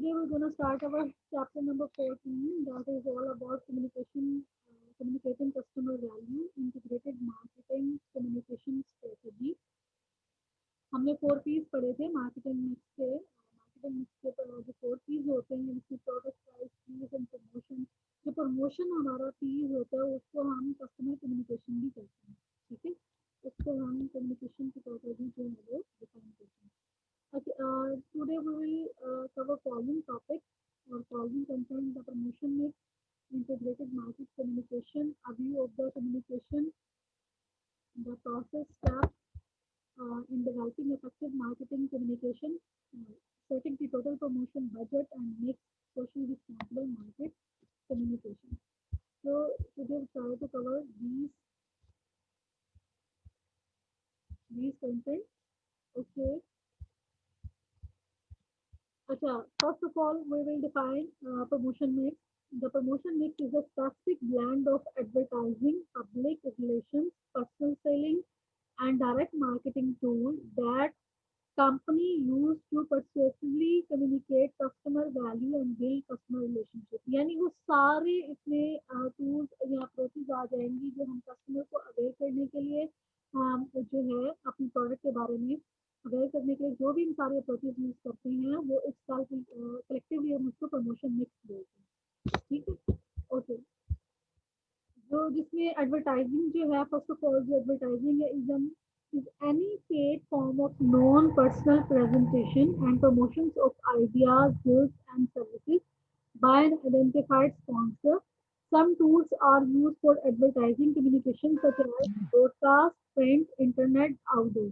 Today we're going to start our chapter number 14, that is all about communication, communicating customer value, integrated marketing, communication strategy. हमने 4 P's पढ़े थे marketing mix के। Marketing mix के जो 4 P's होते हैं जिसमें product price place and promotion. जो प्रमोशन हमारा पीस होता है उसको हम कस्टमर कम्युनिकेशन भी कहते हैं, ठीक है। उसको हम कम्युनिकेशन के तौर पर भी जो है वो डिफाइन करते हैं। Okay, today we will cover following topics or following concerns: the promotion mix, integrated market communication, a view of the communication, the process steps in developing effective marketing communication, setting the total promotion budget, and make socially responsible market communication. So today we try to cover these contents. Okay. First of all, we will define promotion mix. The promotion mix is a specific blend of advertising, public relations, personal selling, and direct marketing tools that company use to persuasively communicate customer value and build customer relationship. यानी वो सारे इसमें tools या approaches आ जाएंगी जो हम customer को aware करने के लिए जो है अपनी प्रोडक्ट के बारे में अवेयर करने के लिए जो भी इन सारे अप्रोचेज यूज करते हैं वो एक साल कलेक्टिवली हम उसको प्रमोशन मिक्स बोलते हैं, ठीक है। ओके, जो जिसमें एडवर्टाइजिंग जो है, फर्स्ट ऑफ ऑल जो एडवर्टाइजिंग है is any paid form of non-personal presentation and promotions of ideas, goods, and services by an identified sponsor. Some tools are used for advertising communication such as broadcast, print, internet, outdoor.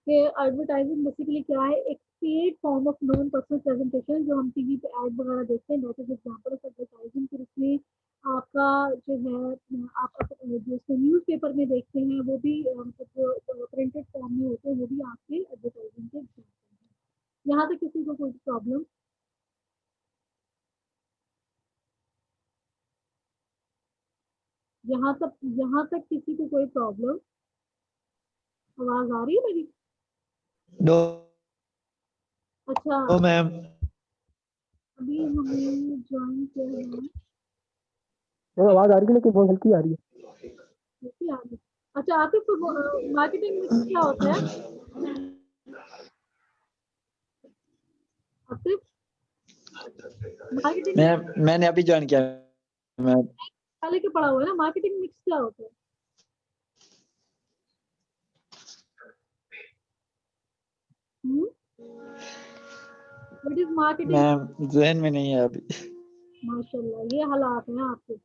कि advertising basically क्या है, एक paid form of non personal presentation जो हम TV पे add वगैरह देखते हैं, that is example of advertising. फिर इसमें आपका जो है आप जो इसको न्यूज़पेपर में देखते हैं वो भी मतलब जो प्रिंटेड फॉर्म में होते हैं वो भी आपके एडवर्टाइजिंग के एग्जाम्पल हैं। यहाँ तक किसी को कोई प्रॉब्लम? यहाँ तक किसी को कोई प्रॉब्लम? आवाज आ रही है मेरी? नो अच्छा, मैम। अभी हमें ज्वाइन किया है। आवाज आ रही है लेकिन बहुत हल्की आ रही है। कैसी आ रही है? अच्छा आतिफ, मार्केटिंग मिक्स क्या होता है आतिफ? मार्केटिंग मैम मैंने अभी ज्वाइन किया मैम। पहले के पढ़ा हुआ है ना। मार्केटिंग मिक्स क्या होता है? What is marketing? मैम जहन में नहीं है अभी। माशाल्लाह, ये हालात हैं आपके।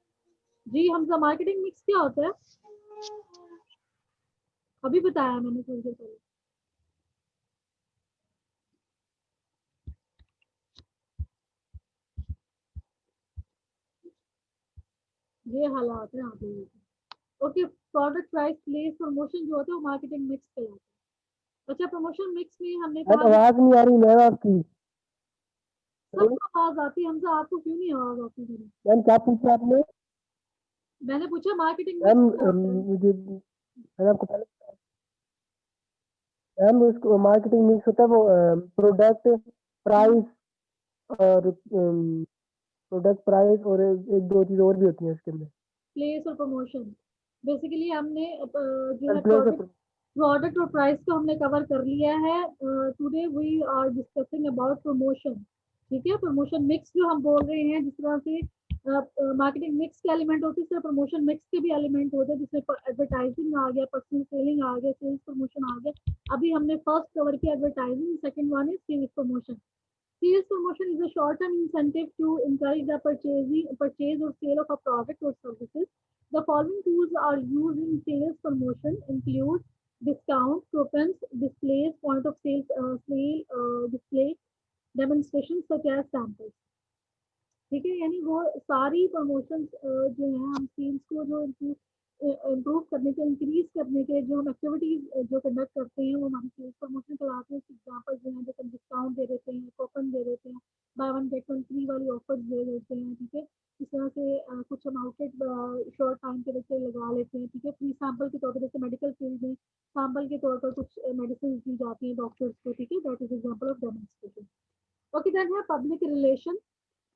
जी हमजा, मार्केटिंग मिक्स क्या होता है? अभी बताया मैंने थोड़ी देर पहले। ये हालात हैं आप लोगों के। Okay, product price place promotion जो होता है वो मार्केटिंग मिक्स कहलाता है। अच्छा, प्रमोशन मिक्स में हमने कहा आवाज नहीं आ रही मैम आपकी। सबको आवाज आती है, हमजा आपको क्यों नहीं आवाज आती मेरी? मैम क्या पूछा आपने? मैंने पूछा मार्केटिंग मैम मिक्स। मुझे मैंने आपको पहले मैम उसको मार्केटिंग मिक्स होता है वो प्रोडक्ट प्राइस और प्रोडक्ट प्राइस और एक दो चीज और भी होती है इसके अंदर। प्लेस और प्रमोशन। बेसिकली हमने जो है प्लेस प्रोडक्ट और प्राइस को हमने कवर कर लिया है। Today we are discussing about promotion, ठीक है। प्रमोशन मिक्स जो हम बोल रहे हैं, जिस तरह से मार्केटिंग मिक्स के एलिमेंट होते हैं, इस तरह प्रमोशन मिक्स के भी एलिमेंट होते हैं, जिसमें एडवर्टाइजिंग आ गया, पर्सनल सेलिंग आ गया, सेल्स प्रमोशन आ गया। अभी हमने फर्स्ट कवर किया advertising, second one is sales promotion. Sales promotion is a short-term incentive to encourage the purchase or sale of a product or services. The following tools are used in sales promotion: include discount, coupons, displays, point of sale display, demonstrations such as samples. ठीक है, यानी वो सारी promotion जो है हम sales को जो इम्प्रूव करने के, इंक्रीज करने के जो हम एक्टिविटीज जो कंडक्ट करते हैं वो हमारी सेल्स प्रमोशन कराते हैं। एग्जाम्पल जो है जैसे डिस्काउंट दे देते हैं, कूपन दे देते हैं, by one get one free वाली ऑफर्स दे देते हैं, ठीक है। इस तरह से कुछ हम आउटलेट शॉर्ट टाइम के लिए लगा लेते हैं, ठीक है। फ्री सैंपल के तौर पर जैसे मेडिकल फील्ड में सैंपल के तौर पर कुछ मेडिसिन दी जाती हैं डॉक्टर्स को, ठीक है। That is example of demonstration. Okay, then here public relation.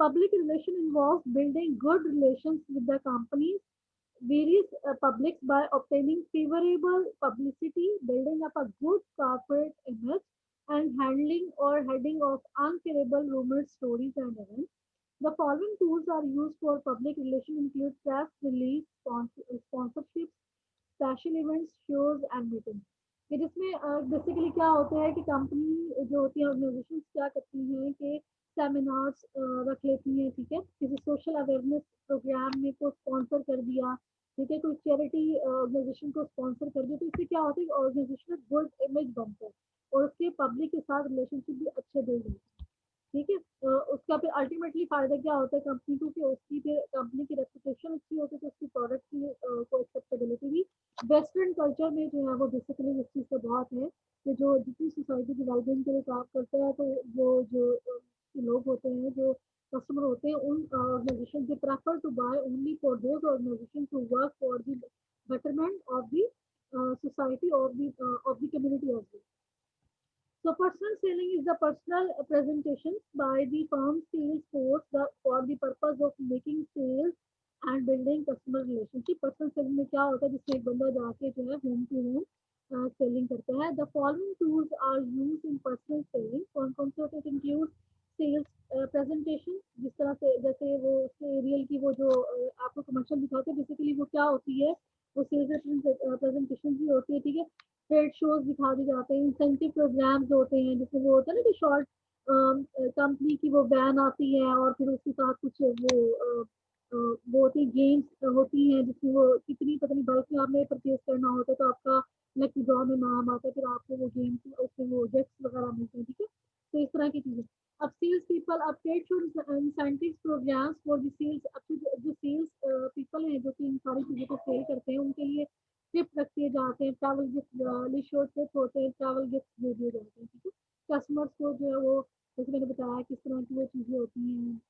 Public relation involves building good relations with the companies, various publics by obtaining favorable publicity, building up a good corporate image, and handling or heading off unfavorable rumors, stories, and events. The following tools are used for public relations include press release, sponsorships, special events shows and meeting. कि जिसमें basically क्या होता है कि company जो होती है organisation क्या करती हैं कि सेमिनार्स रख लेती हैं, ठीक है, किसी सोशल अवेयरनेस प्रोग्राम में को स्पॉन्सर कर दिया, ठीक है, कोई चैरिटी ऑर्गेनाइजेशन को स्पॉन्सर कर दिया, तो इससे क्या होता है कि ऑर्गेनाइजेशन में गुड इमेज बनता है और उसके पब्लिक के साथ रिलेशनशिप भी अच्छे बिल्ड होते हैं, ठीक है। उसका फिर अल्टीमेटली फायदा क्या होता है कंपनी को कि उसकी फिर कंपनी की रेपुटेशन अच्छी होती है, तो उसकी प्रोडक्ट की को एक्सेप्टेबिलिटी भी वेस्टर्न कल्चर में जो है वो बेसिकली इस चीज़ का बहुत है कि जो जितनी सोसाइटी डेवलपमेंट के लिए काम करता है, तो वो जो लोग होते हैं, जो कस्टमर होते हैं, उन organization they prefer to buy only for those organization to work for the betterment of the society of the community as well. So personal selling is the personal presentation by the firm's sales force for the purpose of making sales and building customer relationship. Personal selling में क्या होता है जिसमें एक बंदा जाके जो है होम टू होम सेलिंग करता है। The following tools are used in personal selling. कौन कौन से होते हैं? include sales presentation, जिस तरह से जैसे वो उसके एरियल की वो जो आपको कमर्शियल दिखाते हैं, बेसिकली वो क्या होती है, वो सेल्स प्रेजेंटेशन भी होती है, ठीक है। ट्रेड शोज दिखा दिए जाते हैं, इंसेंटिव प्रोग्राम्स होते हैं, जिसमें वो होता है ना कि शॉर्ट कंपनी की वो बैन आती है और फिर उसके साथ कुछ वो होती है गेम्स होती हैं, जिसमें वो कितनी पता नहीं बल्क में आपने परचेज करना होता है तो आपका लकी ड्रॉ में नाम आता है, फिर आपको वो गेम्स उसमें वो जेट्स वगैरह मिलते हैं, ठीक है। तो इस तरह की चीज़ें। अब सेल्स पीपल, अब trade show incentive programs for the sales, अब जो सेल्स पीपल हैं जो कि इन सारी चीज़ों को सेल करते हैं, उनके लिए गिफ्ट रख दिए जाते हैं, ट्रैवल गिफ्ट शॉर्ट टिप्स होते हैं, ट्रैवल गिफ्ट दे दिए जाते हैं, ठीक है। कस्टमर्स को जो है वो जैसे मैंने बताया किस तरह की वो चीज़ें होती हैं,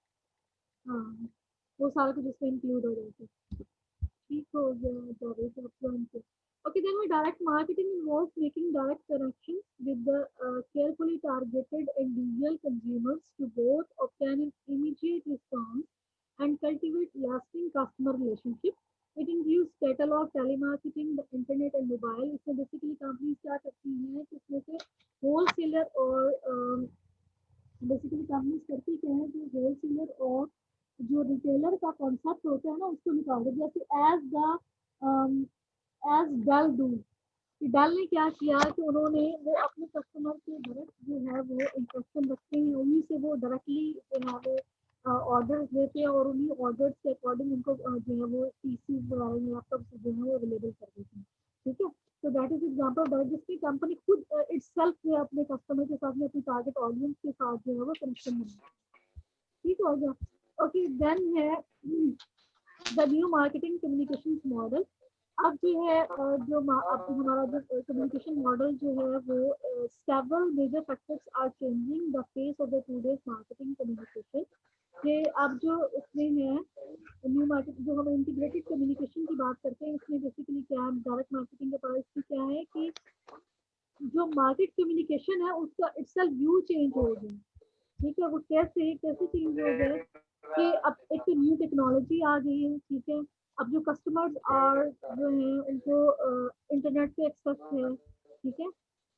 हाँ, वो सारा कुछ इसमें इंक्लूड हो जाता है। ठीक हो गया जावेद आपका answer. Okay, then my direct marketing involves making direct connections with the carefully targeted individual consumers to both obtain an immediate response and cultivate lasting customer relationship. It includes catalog, telemarketing, the internet and mobile. इसमें basically companies क्या करती हैं कि इसमें से wholesaler और basically companies करती क्या है, जो होलसेलर और जो रिटेलर का कॉन्सेप्ट होता है ना उसको निकाल दो, जैसे एज डेल डू। डेल ने क्या किया कि उन्होंने वो अपने कस्टमर के डायरेक्ट जो है वो इंस्ट्रक्शन रखते हैं, उन्हीं से वो डायरेक्टली जो है वो ऑर्डर देते हैं और उन्हीं ऑर्डर के अकॉर्डिंग उनको जो है वो पीसी वगैरह लैपटॉप जो है वो अवेलेबल कर देते हैं, ठीक है। तो दैट इज एग्जाम्पल दैट जिसकी कंपनी खुद इटसेल्फ जो है अपने कस्टमर के साथ में अपनी टारगेट ऑडियंस के साथ जो है वो कनेक्शन बनाए, ठीक हो गया। ओके, देन है the new marketing communication model. अब जो है अब हमारा जो कम्युनिकेशन मॉडल जो है वो several major factors are changing the face of the today's marketing communication. कि अब जो उसमें है न्यू मार्केट, जो हम इंटीग्रेटेड कम्युनिकेशन की बात करते हैं, इसमें बेसिकली क्या है, डायरेक्ट मार्केटिंग के पास इसमें क्या है कि जो मार्केट कम्युनिकेशन है उसका इटसेल्फ व्यू चेंज हो गया, ठीक है। वो कैसे कैसे चेंज हो गए कि अब एक तो न्यू टेक्नोलॉजी आ गई है, ठीक है। अब जो कस्टमर्स और जो है उनको इंटरनेट पे एक्सेस है, ठीक है,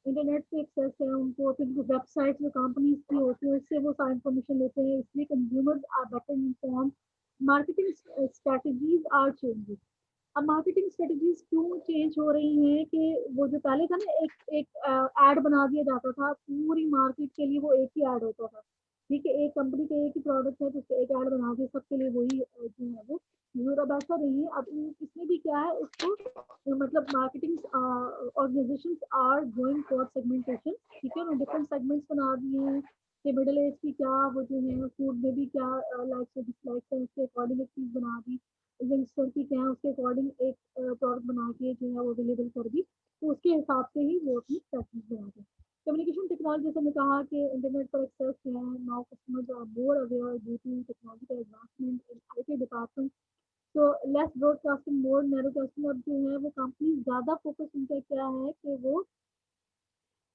इंटरनेट पे एक्सेस है उनको, फिर जो वेबसाइट जो कंपनीज की होती है उससे वो सारी इंफॉर्मेशन लेते हैं, इसलिए consumers are better inform. Marketing strategies are changing. अब मार्केटिंग स्ट्रेटजीज क्यों चेंज हो रही हैं कि वो जो पहले था ना एक एक ऐड बना दिया जाता था पूरी मार्केट के लिए, वो एक ही ऐड होता था, ठीक है, एक कंपनी के एक ही प्रोडक्ट है तो उसके एक ऐड बना दिया सबके लिए, वही जो है वो यूर। अब ऐसा नहीं है, अब इसमें भी क्या है उसको मतलब marketing organization are going for segmentation, ठीक है, उन्होंने डिफरेंट सेगमेंट्स बना दिए हैं कि मिडिल एज की क्या वो जो है फूड में भी क्या लाइक्स है डिसलाइक्स है, उसके अकॉर्डिंग एक चीज़ बना दी, यंगस्टर की क्या है उसके अकॉर्डिंग एक प्रोडक्ट बना के जो है वो अवेलेबल कर दी, तो उसके हिसाब से ही वो अपनी स्ट्रेटजी बना दी। कम्युनिकेशन टेक्नोलॉजी, जैसे मैं कहा कि इंटरनेट पर एक्सेस है, now customers are more aware due to technological advancement in IT department, तो लेस ब्रॉडकास्टिंग मोर नैरोकास्टिंग। अब जो है वो कंपनी ज़्यादा फोकस उनका क्या है कि वो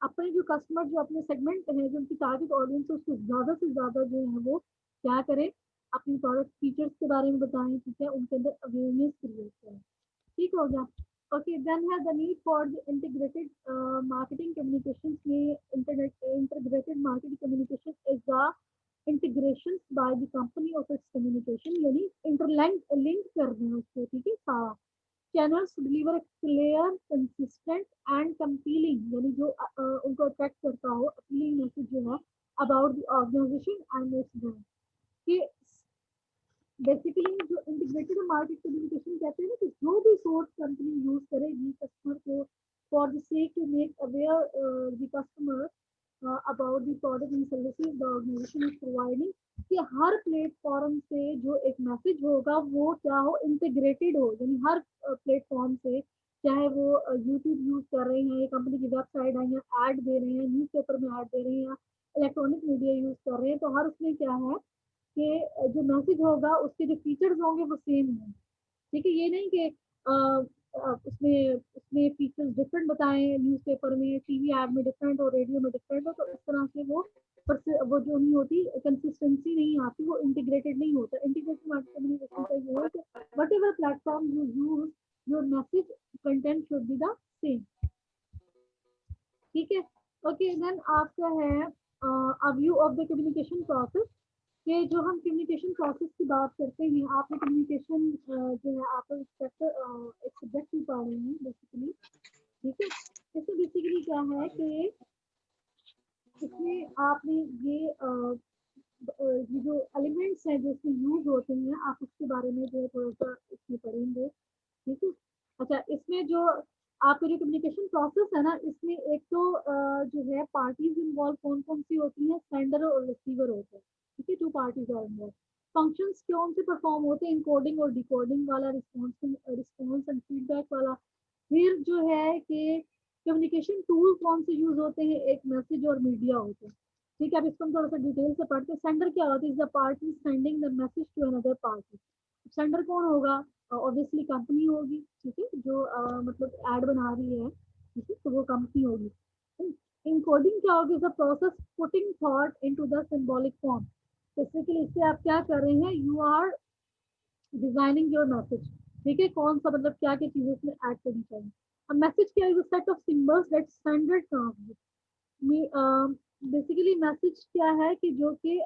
अपने जो कस्टमर जो अपने सेगमेंट है, जो उनकी टारगेट ऑडियंस है, उसको ज़्यादा से ज़्यादा जो है वो क्या करें, अपनी प्रोडक्ट फीचर्स के बारे में बताएं, ठीक है, उनके अंदर अवेयरनेस क्रिएट करें। ठीक हो गया। ओके, देन है the need for the integrated marketing communications में integrated marketing communication is the integration by the company of its communication, यानी लिंक कर दें उसको, ठीक है, सारा channels deliver clear consistent and compelling, यानी जो उनको अट्रैक्ट करता हो, अपीलिंग मैसेज जो है about the organization and its brand, कि बेसिकली जो इंटीग्रेटेड मार्केट कम्युनिकेशन कहते हैं ना, कि जो भी सोर्स कंपनी यूज करेगी कस्टमर को for the sake to make aware the customer about the product and services the organization is providing, कि हर प्लेटफॉर्म से जो एक मैसेज होगा वो क्या हो, इंटीग्रेटेड हो, यानी हर प्लेटफॉर्म से, चाहे वो यूट्यूब यूज कर रहे हैं, कंपनी की वेबसाइट है, या ऐड दे रहे हैं, न्यूज़पेपर में ऐड दे रहे हैं, या इलेक्ट्रॉनिक मीडिया यूज कर रहे हैं, तो हर उसमें क्या है कि जो मैसेज होगा उसके जो फीचर्स होंगे वो सेम होंगे। ठीक है, ये नहीं कि उसमें उसमें फीचर्स डिफरेंट बताएं, न्यूज़पेपर में, टीवी ऐड में डिफरेंट और रेडियो में डिफरेंट हो, तो इस तरह से वो जो नहीं होती, कंसिस्टेंसी नहीं आती, वो इंटीग्रेटेड नहीं होता। इंटीग्रेटेड मार्केट कम्युनिकेशन का ये है कि what ever platform you use, your message content should be the same. ठीक है, ओके, देन आपका है a view of the communication process, कि जो हम कम्युनिकेशन प्रोसेस की बात करते हैं, आपने कम्युनिकेशन जो है आप एक सब्जेक्ट भी पढ़ रहे हैं बेसिकली, ठीक है। इसमें बेसिकली क्या है कि इसमें आपने ये जो एलिमेंट्स हैं जो इसमें यूज होते हैं, आप उसके बारे में जो है थोड़ा सा इसमें पढ़ेंगे, ठीक है। अच्छा, इसमें जो आपका जो कम्युनिकेशन प्रोसेस है ना, इसमें एक तो जो है पार्टीज इन्वॉल्व कौन कौन सी होती हैं, सेंडर और रिसीवर होते हैं, ठीक है, two parties are involve. Functions कौन से परफॉर्म होते हैं, इनकोडिंग और डिकोडिंग वाला, रिस्पॉन्स एंड फीडबैक वाला। फिर जो है कि कम्युनिकेशन टूल कौन से यूज होते हैं, एक मैसेज और मीडिया होते हैं, ठीक है। अब इसको हम थोड़ा सा डिटेल से पढ़ते हैं। सेंडर क्या होता है, is the party sending the message to another party. Sender कौन होगा, ऑब्वियसली कंपनी होगी, ठीक है, जो मतलब ऐड बना रही है, ठीक है, तो वो कंपनी होगी। इनकोडिंग क्या होगी, the process putting thought into the symbolic form. Basically इससे आप क्या कर रहे हैं, you are designing your message, ठीक है, कौन सा मतलब क्या क्या चीजें इसमें ऐड करनी चाहिए। अब मैसेज क्या है, set of symbols that standard transmit. Basically message क्या है कि जो कि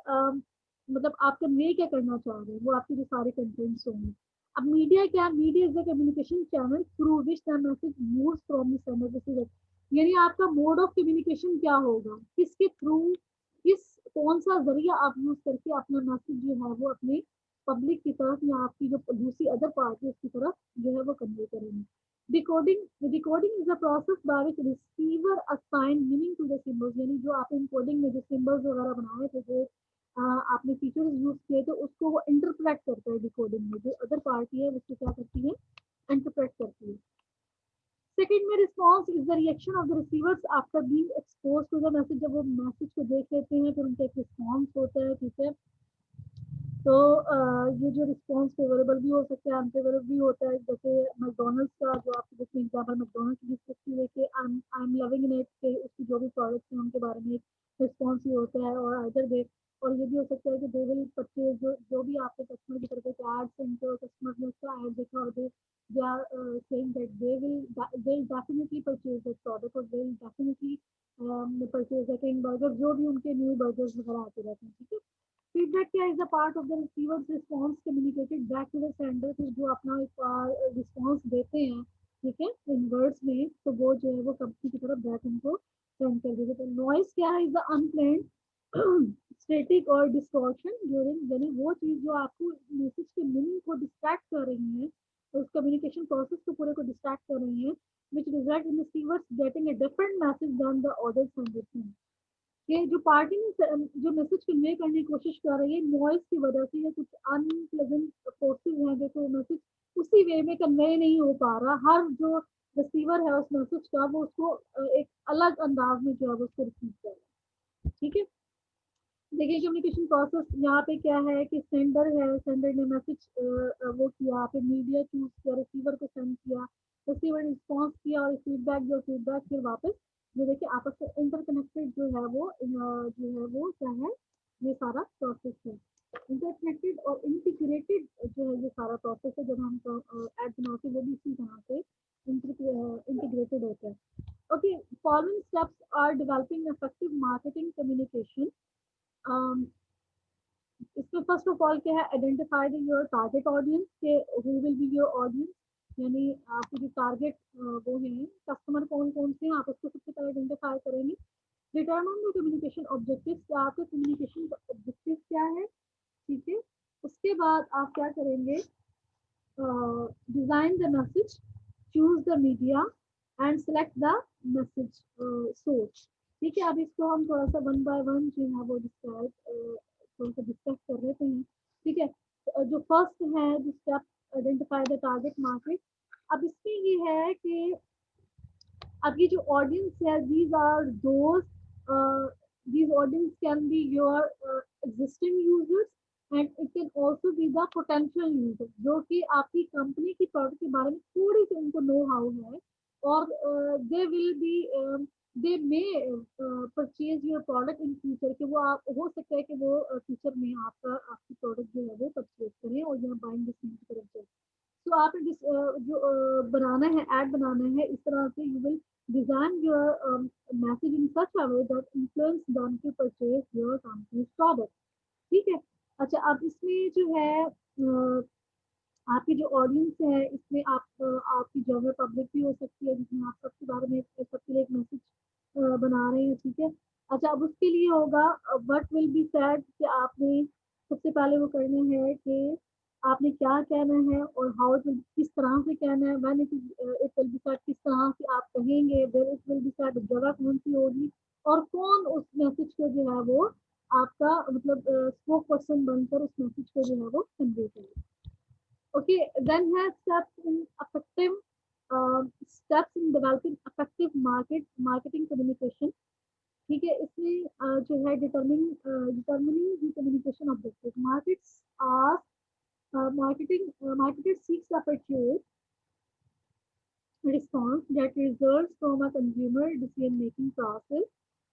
मतलब आप कन्वे क्या करना चाह रहे हैं, वो आपके जो सारे कंटेंट्स होंगे। अब मीडिया क्या, media is the communication channel through which the message moves from the sender to receiver, यानी आपका मोड ऑफ कम्युनिकेशन क्या होगा, किसके थ्रू, किस कौन सा जरिया आप यूज करके अपना मैसेज जो है वो अपने पब्लिक की तरफ या आपकी जो दूसरी अदर पार्टीज की तरफ जो है वो कन्वे करेंगे। Decoding is the process by which receiver assign meaning to the symbols, यानी जो आप encoding में जो symbols वगैरह बनाए थे, जो आपने फीचर्स यूज किए थे, उसको वो इंटरप्रेट करता है डिकोडिंग में, जो अदर पार्टी है उसको क्या करती है, इंटरप्रेट करती है। सेकंड में response is the reaction of the receivers after being expose to the message, जब वो मैसेज को देख लेते हैं फिर उनका एक रिस्पॉन्स होता है, ठीक है। तो ये जो रिस्पॉन्स फेवरेबल भी हो सकता है, अनफेवरेबल भी होता है। जैसे मैकडोनल्ड्स का जो आपको जिसमें एग्जाम्पल मैकडोनल्ड्स की डिस्कस की हुई कि आई एम लविंग इट, के उसकी जो भी प्रोडक्ट्स हैं उनके बारे में रिस्पॉन्स ही होता है। और अदर दे, और ये भी हो सकता है कि दे विल परचेज, जो भी आपके कस्टमर की तरफ से एड्स हैं, जो कस्टमर ने उसका एड देखा और they are saying that they will definitely purchase that product, और they will definitely purchase the king burger, जो भी उनके न्यू बर्गर्स वगैरह आते रहते हैं, ठीक है। फीडबैक क्या, is the part of the receivers response communicated back to the sender, फिर जो अपना एक रिस्पॉन्स देते हैं, ठीक है, इन वर्ड्स में, तो वो जो है वो कंपनी की तरफ बैक उनको सेंड कर देते। तो नॉइस क्या है, इज द अनप्लान्ड स्टैटिक और डिस्टॉर्शन ड्यूरिंग, यानी वो चीज जो आपको मैसेज के मीनिंग को डिस्ट्रैक्ट कर रही है, तो उस कम्युनिकेशन प्रोसेस को पूरे को डिस्ट्रैक्ट कर रही है, which result in receivers getting a different message than the other sender। ये जो पार्टी ने जो मैसेज कन्वे करने की कोशिश कर रही है, नॉइस की वजह से या कुछ अनप्लेजेंट फोर्सेस हैं, जो तो मैसेज उसी वे में कन्वे नहीं हो पा रहा, हर जो रिसीवर है उस मैसेज का वो उसको एक अलग अंदाज में जो है वो उसको रिसीव कर रहा है, ठीक है। देखिए कम्युनिकेशन प्रोसेस यहाँ पे क्या है कि सेंडर है, सेंडर ने मैसेज वो किया, फिर मीडिया चूज किया, रिसीवर को सेंड किया, रिसीवर रिस्पॉन्स किया, और फीडबैक फिर वापस ये देखिए आपस में इंटरकनेक्टेड जो है वो क्या है, ये सारा प्रोसेस है। इंटरकनेक्टेड और इंटीग्रेटेड जो है ये सारा प्रोसेस है, जब हम ऐड बनाते हैं वो भी इसी तरह से इंटीग्रेटेड होता है। Okay, following steps are developing effective marketing communication. इसमें फर्स्ट ऑफ ऑल क्या है, आइडेंटिफाई योर टारगेट ऑडियंस के who will be your audience, यानी आपके जो टारगेट वो हैं कस्टमर कौन कौन से हैं, आप उसको सबसे पहले आइडेंटिफाई करेंगे। डिटरमाइन द कम्युनिकेशन ऑब्जेक्टिव्स, क्या आपके कम्युनिकेशन का ऑब्जेक्टिव क्या है, ठीक है। उसके बाद आप क्या करेंगे, design the message, choose the media and select the message source, ठीक है। अब इसको हम थोड़ा सा वन बाय वन जो है वो थोड़ा सा डिस्कस कर लेते हैं, ठीक है। जो फर्स्ट है जो step, identify the target market. अब इसमें ये है कि अब ये जो ऑडियंस है, these audience can be your existing users and it can also be the potential users, जो कि आपकी कंपनी की प्रोडक्ट के बारे में थोड़ी सी उनको नो हाउ है, और they may purchase your product in future, कि वो आप हो सकता है कि वो फ्यूचर में आपकी प्रोडक्ट जो है वो परचेज करें और यहाँ बाइंग डिसीजन की तरफ जाए। तो आपने बनाना है, ऐड बनाना है इस तरह से, you will design your message in such a way that influence them to purchase your company's product, ठीक है। अच्छा, अब इसमें जो है आपकी जो ऑडियंस है, इसमें आपकी जनरल पब्लिक भी हो सकती है, जिसमें आप सबके बारे में सबके लिए एक मैसेज बना रहे हैं, ठीक है। अच्छा, अब उसके लिए होगा व्हाट विल बी सेड, कि आपने सबसे पहले वो करना है कि आपने क्या कहना है और हाउ इट विल, किस तरह से कहना है, when it will be said, किस तरह से आप कहेंगे, where it will be said, जगह कौन सी होगी, और कौन उस मैसेज को जो है वो आपका मतलब स्पोक पर्सन बनकर उस मैसेज को जो है वो कन्वे करेगा। Okay, then has steps in developing effective marketing communication, ठीक है। इसमें जो है determining the communication objective, marketer seeks a purchase response that results from a consumer decision making process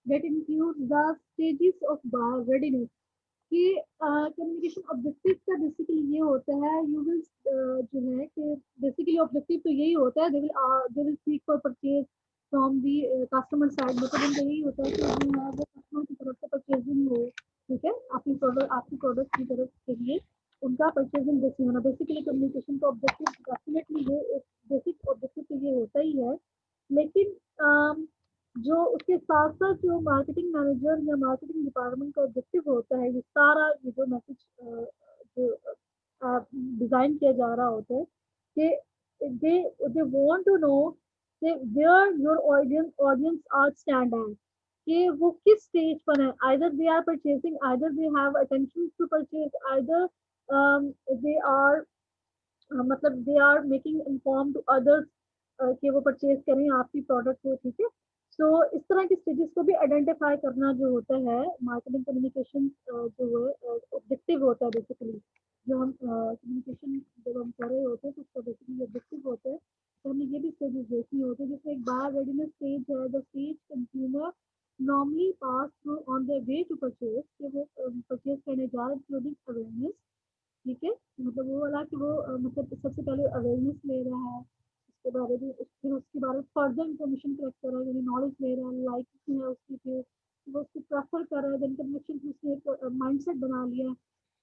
that includes the stages of buyer readiness, कि communication objective का basically ये होता है, यू विल जो है कि बेसिकली ऑब्जेक्टिव तो यही होता है, they will seek for purchase from the customer side, मतलब उनका यही होता है कि जो है वो कस्टमर की तरफ से परचेजिंग हो, ठीक है, आपकी प्रोडक्ट की तरफ के लिए उनका परचेजिंग जैसे होना, बेसिकली कम्युनिकेशन का ऑब्जेक्टिव डेफिनेटली ये एक बेसिक ऑब्जेक्टिव तो ये होता ही है। लेकिन जो उसके साथ साथ जो मार्केटिंग मैनेजर या मार्केटिंग डिपार्टमेंट का ऑब्जेक्टिव होता है, ये सारा ये जो मैसेज जो डिजाइन किया जा रहा होता है, कि दे वांट टू नो कि where your audience are stand at, कि वो किस स्टेज पर है, either they are purchasing, either they have attention to purchase, either they are मतलब they are making inform to others कि वो परचेज करें आपकी प्रोडक्ट को, ठीक है। सो इस तरह के स्टेजेस को भी आइडेंटिफाई करना जो होता है मार्केटिंग कम्युनिकेशन जो है ऑब्जेक्टिव होता है बेसिकली, जो हम कम्युनिकेशन जब हम कर रहे होते हैं तो उसका बेसिकली ऑब्जेक्टिव होता है, तो हमें ये भी स्टेजेस देखनी होती है। जैसे एक बायर रेडीनेस स्टेज है, the stage consumer normally pass through on their way to purchase, कि वो परचेज करने जा रहे हैं, इंक्लूडिंग अवेयरनेस, ठीक है। मतलब वो वाला कि वो मतलब सबसे पहले अवेयरनेस ले रहा है, उसके बारे में फिर उसके बारे में फर्दर इंफॉर्मेशन कलेक्ट कर रहा है, यानी नॉलेज ले रहा है, लाइक है उसकी, फिर वो उसको प्रेफर कर रहा है, देन कन्विक्शन फिर उसने एक माइंडसेट बना लिया है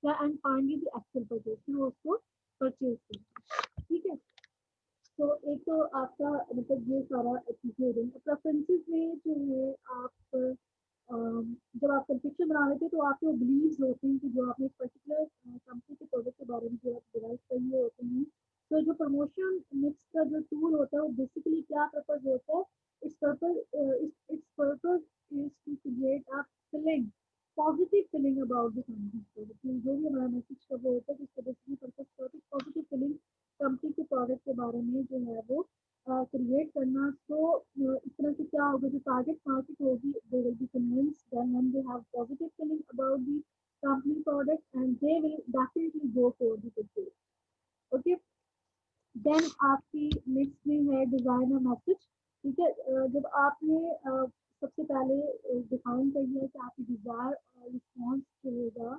या, and finally the actual purchase, फिर वो उसको परचेज करता है, ठीक है। तो एक तो आपका मतलब ये सारा चीज़ें हो रही हैं। प्रेफरेंसेस में जो है आप जब आप कंपटीशन बना लेते हैं तो आपके वो बिलीव्स होते हैं कि जो आपने एक पर्टिकुलर कंपनी के प्रोडक्ट के बारे में जो आप डिवाइस कर लिए होते हैं, तो जो प्रमोशन मिक्स का जो टूल होता है वो बेसिकली क्या पर्पज होता है, it's purpose is to create a feeling, positive feeling about the company, जो भी हमारा मैसेज का वो होता है जिसका बेसिकली पर्पज होता है पॉजिटिव फीलिंग कंपनी के प्रोडक्ट के बारे में जो है वो क्रिएट करना। तो इस तरह से क्या होगा, जो टारगेट मार्केट होगी they will be convinced then when they have positive feeling about the company product and they will definitely go for the purchase. Okay, then आपकी नेक्स्ट में है डिजाइन अ मैसेज, ठीक है। जब आपने सबसे पहले डिफाइन कर लिया कि आपकी डिजायर रिस्पॉन्स जो होगा,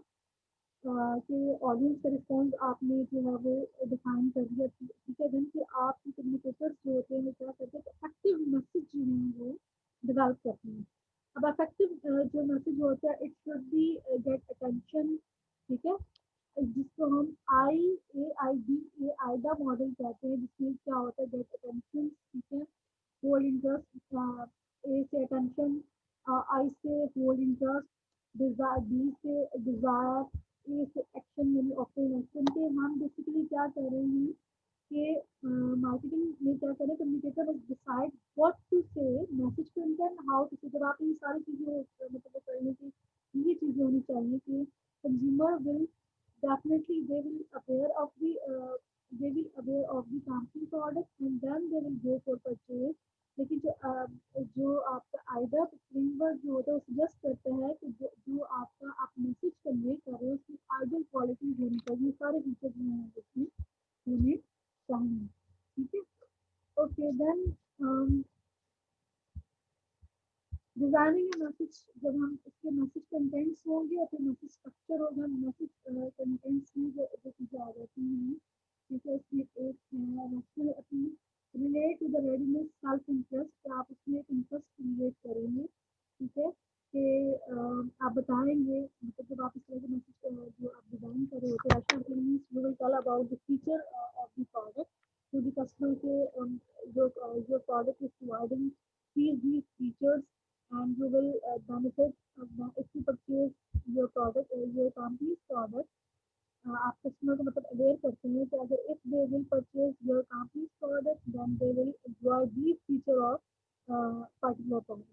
कि ऑडियंस का रिस्पॉन्स आपने जो है वो डिफाइन कर दिया, ठीक है। देन फिर आपके कम्युनिकेटर्स जो होते हैं वो क्या करते हैं, इफेक्टिव मैसेज जो है वो डेवलप करते हैं। अब इफेक्टिव जो मैसेज होता है, it should be get attention, ठीक है, जिसको हम आईडा मॉडल कहते हैं, जिसमें क्या होता है, गेट अटेंशन, ठीक है, होल्ड इंटरेस्ट, ए से अटेंशन, आई से होल्ड इंटरेस्ट, डिजायर, बी से डिजायर, ए से एक्शन यानी ऑफरिंग एक्शन। के हम बेसिकली क्या कर रहे हैं कि मार्केटिंग में क्या करें, communicator must decide what to say, message content, how to say. जब आप ये सारी चीजें मतलब करने की ये चीजें होनी चाहिए कि consumer will definitely they will aware of the company product and then they will go for purchase। लेकिन जो आपका आइडा फ्रेमवर्क जो होता है वो सजेस्ट करता है कि जो आपका आप मैसेज कन्वे कर रहे हो उसकी आइडल क्वालिटी होनी चाहिए, सारे फीचर जो हैं उसमें होने चाहिए, ठीक है। ओके देन डिजाइनिंग ए मैसेज, जब हम इसके मैसेज कंटेंट्स होंगे या फिर मैसेज स्ट्रक्चर होगा, मैसेज कंटेंट्स में जो चीज़ें आ जाती हैं, ठीक है। इसमें एक है rational appeal, relate to the readiness self interest, आप उसमें एक इंटरेस्ट क्रिएट करेंगे, ठीक है, कि आप बताएंगे, मतलब जब आप इस तरह के मैसेज जो आप डिजाइन कर रहे होते हैं, rational appeal means you will tell about the feature of the product to the customer के, जो product is providing these features and you will benefit if you purchase your product or your company's product। आप customer को मतलब aware करते हैं कि अगर if they will purchase your company's product then they will enjoy these feature of particular product,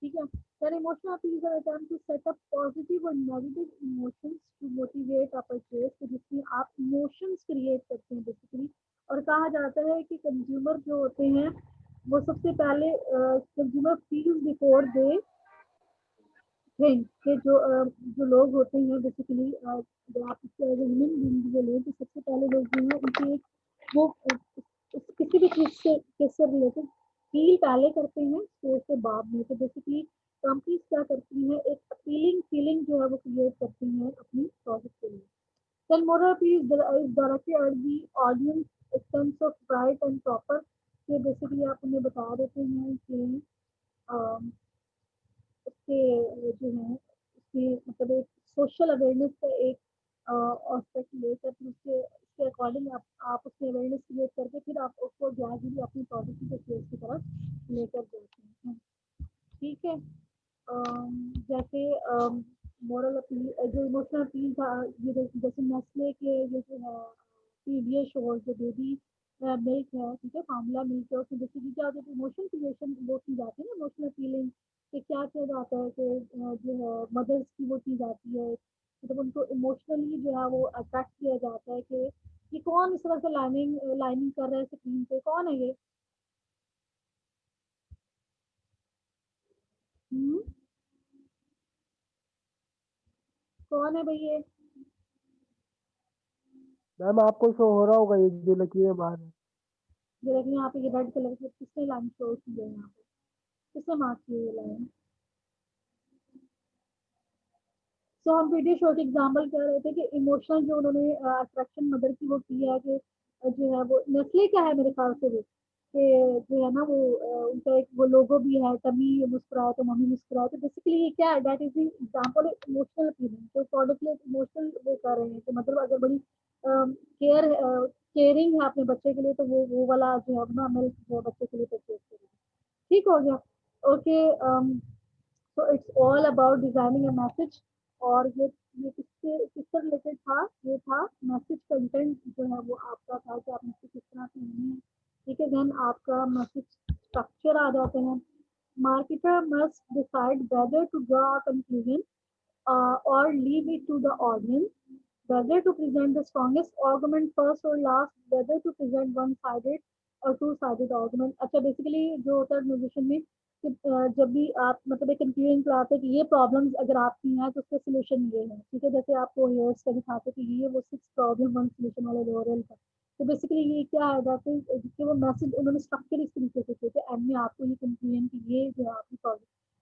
ठीक है। then emotional appeals are attempt to set up positive और negative emotions to motivate a purchase, तो जिसमें आप emotions create करते हैं basically. और कहा जाता है कि कंज्यूमर जो होते हैं वो सबसे पहले consumer feels before they think, कि जो लोग होते हैं बेसिकली, अगर आप ह्यूमन बीइंग जो लोग, तो सबसे पहले लोग जो हैं उनकी एक वो किसी भी चीज से रिलेटेड फील पहले करते हैं, सोच के बाद में। तो बेसिकली कंपनीज क्या करती हैं, एक अपीलिंग फीलिंग जो है वो क्रिएट करती हैं अपनी प्रोडक्ट के लिए। Then moral appeal is directly at the audience a sense of right and proper, कि बेसिकली आप उन्हें बता देते हैं कि अम, उसके जो है उसके मतलब एक सोशल अवेयरनेस का एक एस्पेक्ट लेकर फिर उसके अकॉर्डिंग आप उसकी अवेयरनेस क्रिएट करके फिर आप उसको ग्रेजुअली अपनी प्रोडक्ट के सेल्स की तरफ लेकर जाते हैं, ठीक है। जैसे मोरल अपील, जो इमोशनल अपील था, ये जैसे नेस्ले के ये जो है पीडिया श्योर जो बेबी मिल्क है, ठीक है, फार्मूला मिल्क है, उसमें बेसिकली क्या होता है, इमोशनल क्रिएशन वो की जाती है ना, इमोशनल अपीलिंग, कि क्या किया जाता है कि जो है मदर्स की वो की जाती है, मतलब उनको इमोशनली जो है वो अट्रैक्ट किया जाता है कि ये कौन इस तरह से लाइनिंग लाइनिंग कर रहा है स्क्रीन पे, कौन है ये। हम्म, कौन है भाई ये। मैम आपको शो हो रहा होगा ये जो लकीरें बाहर है। ये देखिए यहाँ पे ये रेड कलर की किसने लाइन शो की है, यहाँ पे किसने मार्क की है ये लाइन। सो हम वीडियो शो के एग्जाम्पल कर रहे थे कि इमोशनल जो उन्होंने अट्रैक्शन मदर की वो की है, कि जो है वो नेस्ले का है मेरे ख्याल से वो, कि जो है ना वो उनका एक वो लोगो भी है, तभी मुस्कुराए तो मम्मी मुस्कुराए, तो बेसिकली ये क्या है, that is the example emotional feeling, जो प्रोडक्ट में इमोशनल वो कर रहे हैं कि मतलब अगर बड़ी केयर केयरिंग है अपने बच्चे के लिए, तो वो वाला जो है ना मिल्क जो है बच्चे के लिए परचेज करेंगे, ठीक हो गया। Okay, so it's all about designing a message. और ये किससे रिलेटेड था, ये था मैसेज कंटेंट जो है वो आपका था कि आप मैसेज किस तरह से लेनी है, ठीक है। देन आपका मैसेज स्ट्रक्चर आ जाते हैं। Marketer must decide whether to draw a conclusion or leave it to the audience, whether to present the strongest argument first or last, whether to present one-sided और two-sided argument। अच्छा basically जो होता है musician में कि जब भी आप मतलब एक कंक्लूजन पे आते हैं कि ये प्रॉब्लम्स अगर आपकी हैं तो उसका सोल्यूशन ये है, ठीक है। जैसे आपको हेयर्स का दिखाते कि ये वो 6 प्रॉब्लम 1 सोल्यूशन वाले लोरेल का, तो बेसिकली ये क्या है दैट इज कि वो मैसेज उन्होंने स्ट्रक्चर इस तरीके से किए थे, एंड में आपको ये कंक्लूजन कि ये जो है आपकी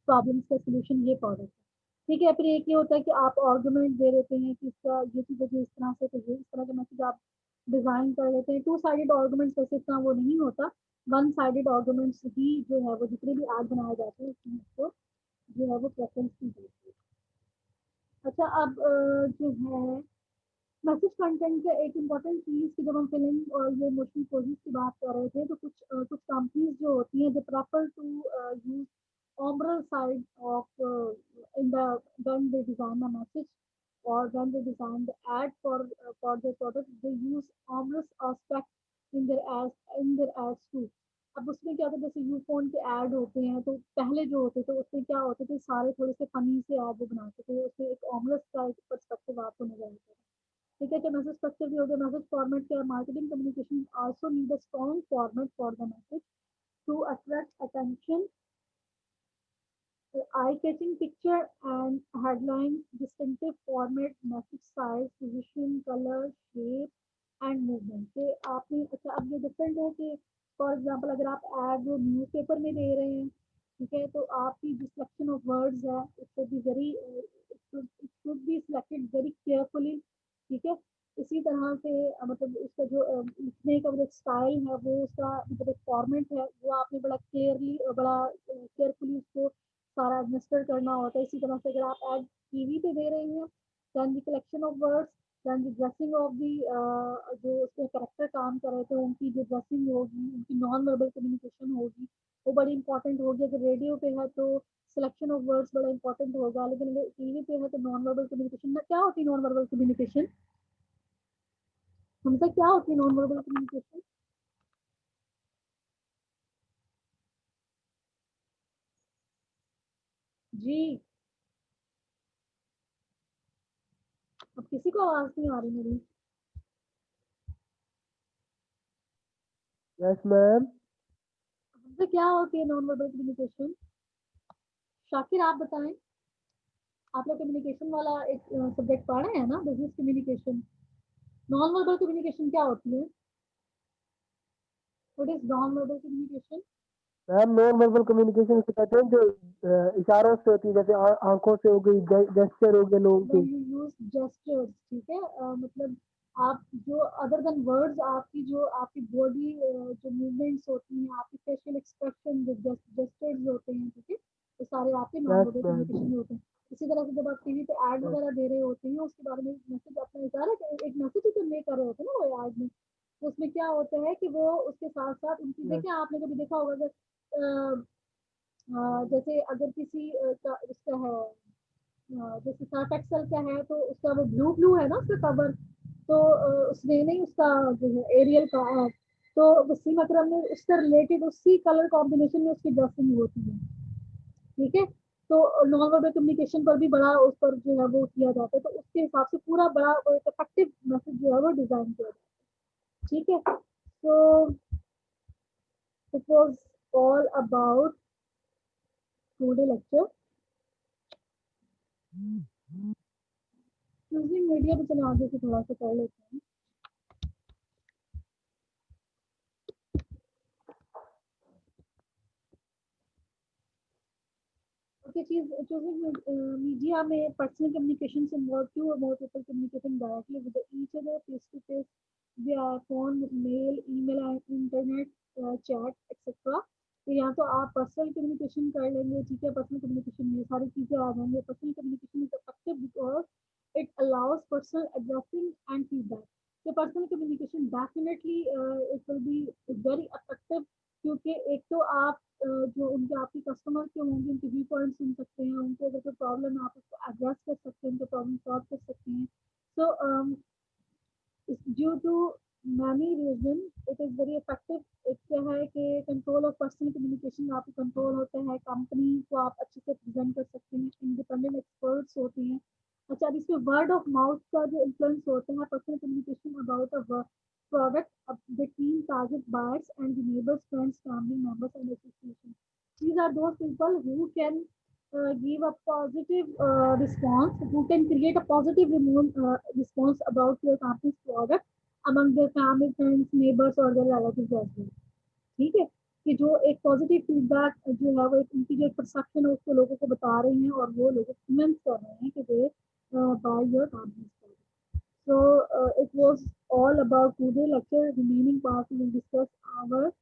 प्रॉब्लम्स का सोल्यूशन ये प्रोडक्ट है। ठीक है, फिर एक ये होता है कि आप आर्गुमेंट दे देते हैं कि इसका ये चीज़ है इस तरह से, तो ये इस तरह का मैसेज आप डिजाइन कर लेते हैं। टू साइडेड आर्गुमेंट्स वैसे इतना वो नहीं होता, वन साइडेड आर्गुमेंट्स ही जो है वो जितने भी ऐड बनाए जाते हैं उसमें उसको जो है वो प्रेफरेंस की जाती है। अच्छा, अब जो है मैसेज कंटेंट का एक इम्पॉर्टेंट चीज़ कि जब हम फिल्म और ये मोशन पोजेस की बात कर रहे थे, तो कुछ कंपनीज जो होती हैं जो prefer to use ombral side of in the when they design a message or when they design the ad for their product, they use ombral aspect in their ads too. अब उसमें क्या होता है, जैसे यू फोन के add होते हैं तो पहले जो होते थे उसमें क्या होते थे, सारे थोड़े से फनी से ऐड वो बनाते थे, उसमें एक ऑमरस का एक पर्सपेक्टिव आपको नजर आता है। ठीक है, तो मैसेज स्ट्रक्चर भी हो गया, मैसेज फॉर्मेट क्या, marketing communication also need a strong format for the message to attract attention, eye-catching picture and headline, distinctive format, message size, position, color, shape and movement। के आपने अच्छा, अब ये डिफरेंट है कि फॉर एग्जांपल अगर आप एड न्यूज़पेपर में दे रहे हैं, ठीक है, तो आपकी जो सिलेक्शन ऑफ वर्ड्स है it should be very, it should be selected very carefully. ठीक है, इसी तरह से मतलब उसका जो लिखने का जो स्टाइल है वो उसका मतलब एक फॉर्मेट है वो आपने बड़ा क्लियरली बड़ा केयरफुली उसको सारा एडमिनिस्टर करना होता है। इसी तरह से अगर आप एड टीवी पे दे रहे हैं, than the collection of words, than the dressing of the जो उसके करेक्टर काम कर रहे थे उनकी जो ड्रेसिंग होगी, उनकी नॉन वर्बल कम्युनिकेशन होगी, वो बड़ी इंपॉर्टेंट होगी। अगर रेडियो पे है तो सिलेक्शन ऑफ वर्ड्स बड़ा इंपॉर्टेंट होगा, लेकिन अगर टीवी पे है तो नॉन वर्बल कम्युनिकेशन में क्या होती है, नॉन वर्बल कम्युनिकेशन हमसे क्या होती है, नॉन वर्बल कम्युनिकेशन? जी, अब किसी को आवाज नहीं आ रही मेरी? Yes ma'am. हमसे क्या होती है नॉन वर्बल कम्युनिकेशन? शाकिर आप बताएं, आप लोग कम्युनिकेशन वाला एक सब्जेक्ट पढ़ रहे हैं ना, business communication. Non verbal communication क्या होती है? What is non verbal communication? Ma'am non verbal communication से कहते हैं जो इशारों से होती है, जैसे आंखों से हो गई, जेस्चर हो गए लोगों के। व्हेन यू यूज जेस्चर्स, ठीक है, मतलब आप जो अदर देन वर्ड्स आपकी जो आपकी बॉडी जो मूवमेंट्स होती हैं, आपकी फेशियल एक्सप्रेशन जो जेस्चर्स होते हैं, ठीक है, वो सारे आपके non yes verbal ma'am. Communication में होते हैं। इसी तरह से जब आप टीवी पे ऐड वगैरह दे रहे होते हैं उसके बारे में मैसेज अपना इशारा एक मैसेज ही कन्वे कर रहे होते हैं ना वो ऐड में, तो उसमें क्या होता है कि वो उसके साथ साथ उनकी यस देखें, आपने कभी देखा होगा कि जैसे अगर किसी का इसका है जैसे सर्फ एक्सल का है तो उसका वो ब्लू ब्लू है ना उसका कवर, तो उसने नहीं उसका जो है एरियल का है, तो वसीम अकरम ने उससे रिलेटेड उसी कलर कॉम्बिनेशन में उसकी ड्रेसिंग होती है। ठीक है, तो नॉन वर्बल कम्युनिकेशन पर भी बड़ा उस पर जो है वो किया जाता है, तो उसके हिसाब से पूरा बड़ा एक इफेक्टिव मैसेज जो है वो डिजाइन किया जाता है। ठीक है, तो it was all about today lecture using media. तो चलो आगे से थोड़ा सा कर लेते हैं। Okay, choosing media may personal communications involve two or more people communicating directly with each other face to face via phone, mail, email, and internet chat, etc. तो या तो आप पर्सनल कम्युनिकेशन कर लेंगे, ठीक है, पर्सनल कम्युनिकेशन में सारी चीजें आ जाएंगी। Personal communication is effective because it allows personal addressing and feedback. तो personal communication definitely it will be very effective, क्योंकि एक तो आप जो उनके आपके कस्टमर के होंगे उनके व्यू पॉइंट सुन सकते हैं, उनको अगर कोई प्रॉब्लम है आप उसको एड्रेस कर सकते हैं, उनके प्रॉब्लम सॉल्व कर सकते हैं। So due to many reason it is very effective. एक क्या है कि कंट्रोल ऑफ पर्सनल कम्युनिकेशन आपको कंट्रोल होता है, कंपनी को आप अच्छे से प्रेजेंट कर सकते हैं, इंडिपेंडेंट एक्सपर्ट्स होते हैं। अच्छा, अब इसमें वर्ड ऑफ माउथ का जो इन्फ्लुएंस होता है personal communication about a product between target buyers and the neighbors, friends, family members, and association. These are those people who can give a positive response, who can create a positive response about your company's product among their family, friends, neighbors or their relatives as well. ठीक है, कि जो एक positive feedback जो है वो एक उनकी जो परसेप्शन है उसको लोगों को बता रहे हैं और वो लोग कमेंट कर रहे हैं कि they buy your company. So it was all about today lecture. Remaining part we will discuss our